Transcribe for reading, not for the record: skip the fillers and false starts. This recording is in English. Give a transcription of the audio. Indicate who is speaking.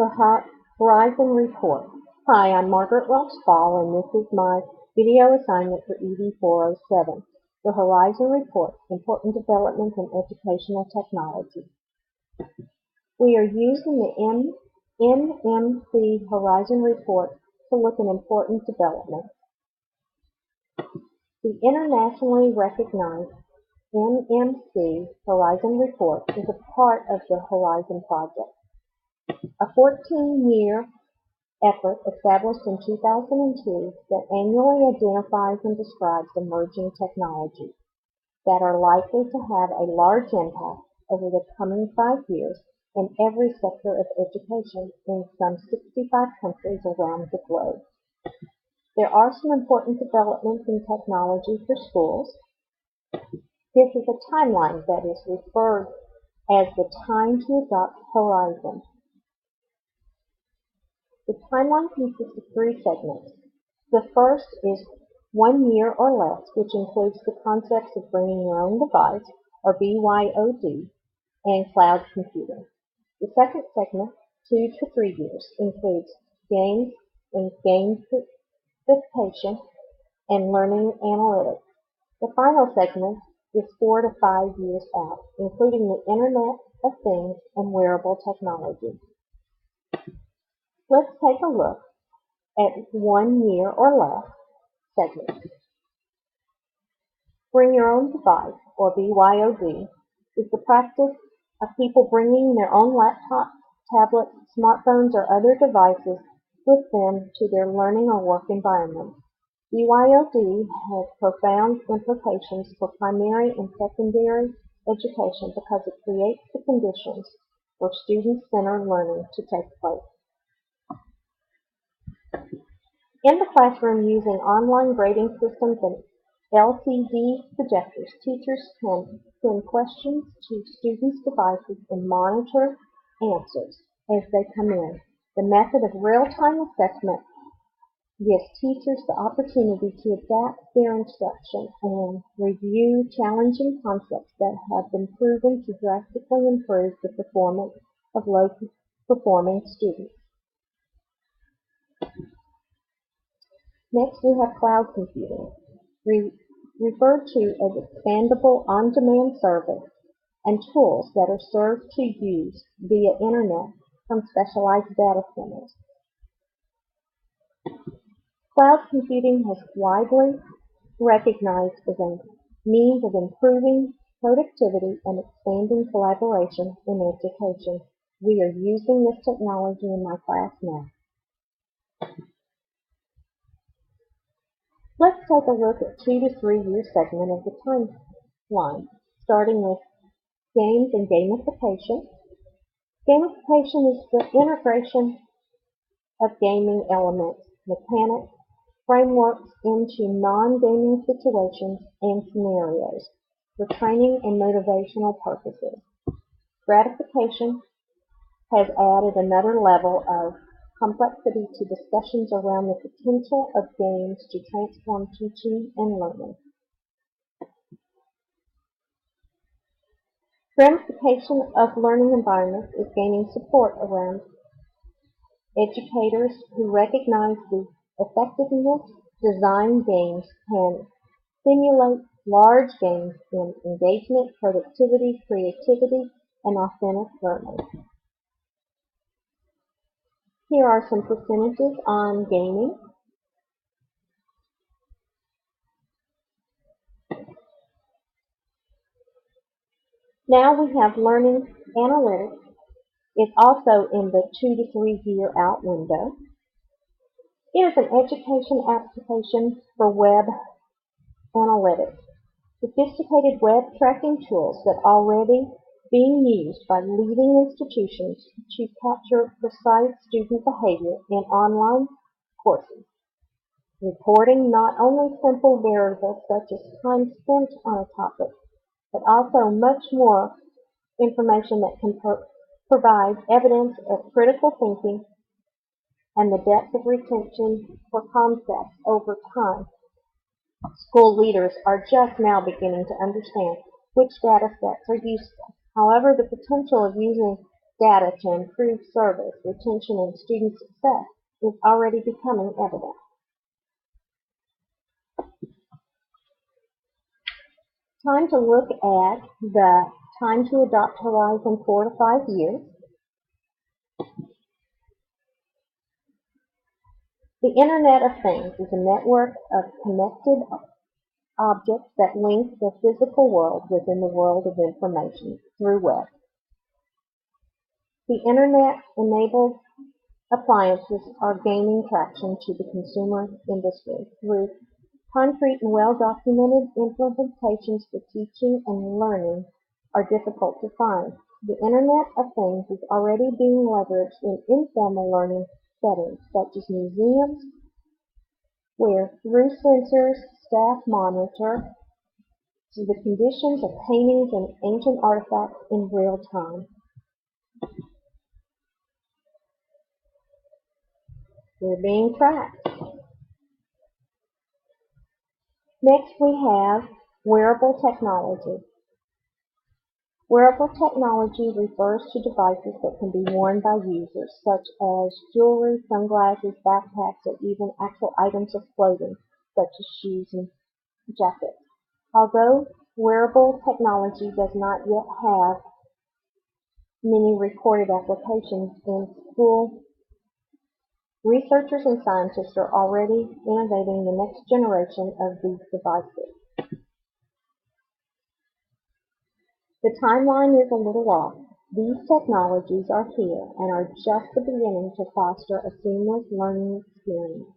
Speaker 1: The Horizon Report. Hi, I'm Margaret Welch Ball, and this is my video assignment for ED 407, the Horizon Report, Important Developments in Educational Technology. We are using the NMC Horizon Report to look at important developments. The internationally recognized NMC Horizon Report is a part of the Horizon Project, a 14-year effort established in 2002 that annually identifies and describes emerging technologies that are likely to have a large impact over the coming 5 years in every sector of education in some 65 countries around the globe. There are some important developments in technology for schools. This is a timeline that is referred as the Time to Adopt Horizon. The timeline consists of 3 segments. The first is 1 year or less, which includes the concepts of bringing your own device, or BYOD, and cloud computing. The second segment, 2 to 3 years, includes games and gamification and learning analytics. The final segment is 4 to 5 years out, including the Internet of Things and wearable technology. Let's take a look at 1 year or less segment. Bring your own device, or BYOD, is the practice of people bringing their own laptops, tablets, smartphones, or other devices with them to their learning or work environment. BYOD has profound implications for primary and secondary education because it creates the conditions for student-centered learning to take place. In the classroom, using online grading systems and LCD projectors, teachers can send questions to students' devices and monitor answers as they come in. The method of real-time assessment gives teachers the opportunity to adapt their instruction and review challenging concepts that have been proven to drastically improve the performance of low-performing students. Next, we have cloud computing, referred to as expandable on-demand service and tools that are served to use via Internet from specialized data centers. Cloud computing has widely recognized as a means of improving productivity and expanding collaboration in education. We are using this technology in my class now. Let's take a look at 2 to 3 year segment of the timeline, starting with games and gamification. Gamification is the integration of gaming elements, mechanics, frameworks into non-gaming situations and scenarios for training and motivational purposes. Gratification has added another level of complexity to discussions around the potential of games to transform teaching and learning. Gamification of learning environments is gaining support around educators who recognize the effectiveness. Design games can stimulate large gains in engagement, productivity, creativity, and authentic learning. Here are some percentages on gaming. Now we have learning analytics. It's also in the 2 to 3 year out window. It is an education application for web analytics. Sophisticated web tracking tools that are already being used by leading institutions to capture precise student behavior in online courses, reporting not only simple variables such as time spent on a topic, but also much more information that can provide evidence of critical thinking and the depth of retention for concepts over time. School leaders are just now beginning to understand which data sets are useful. However, the potential of using data to improve service, retention, and student success is already becoming evident. Time to look at the time to adopt horizon 4 to 5 years. The Internet of Things is a network of connected objects that link the physical world within the world of information through web. The Internet-enabled appliances are gaining traction to the consumer industry through concrete and well-documented implementations for teaching and learning are difficult to find. The Internet of Things is already being leveraged in informal learning settings, such as museums, where through sensors, staff monitor the conditions of paintings and ancient artifacts in real time. They're being tracked. Next, we have wearable technology. Wearable technology refers to devices that can be worn by users, such as jewelry, sunglasses, backpacks, or even actual items of clothing, such as shoes and jackets. Although wearable technology does not yet have many recorded applications in school, researchers and scientists are already innovating the next generation of these devices. The timeline is a little off. These technologies are here and are just the beginning to foster a seamless learning experience.